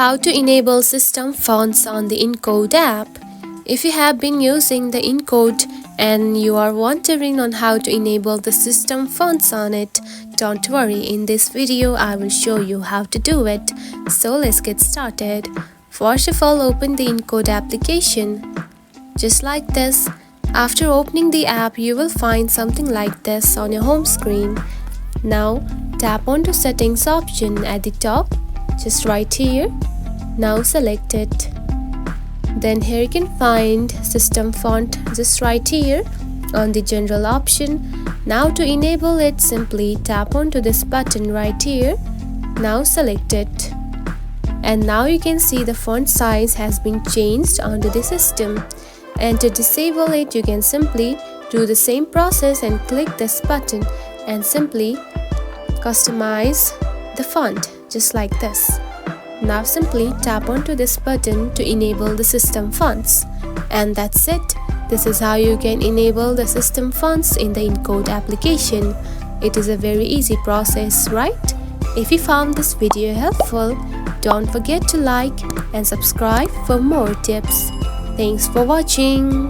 How to enable system fonts on the Encode app. If you have been using the Encode and you are wondering on how to enable the system fonts on it, don't worry, in this video I will show you how to do it. So let's get started. First of all, open the Encode application. Just like this. After opening the app, you will find something like this on your home screen. Now tap onto settings option at the top, just right here. Now select it. Then here you can find system font just right here on the general option. Now to enable it, simply tap onto this button right here. Now select it. And now you can see the font size has been changed onto the system. And to disable it, you can simply do the same process and click this button and simply customize the font just like this. Now simply tap onto this button to enable the system fonts. And that's it. This is how you can enable the system fonts in the Encode application. It is a very easy process, right? If you found this video helpful, don't forget to like and subscribe for more tips. Thanks for watching.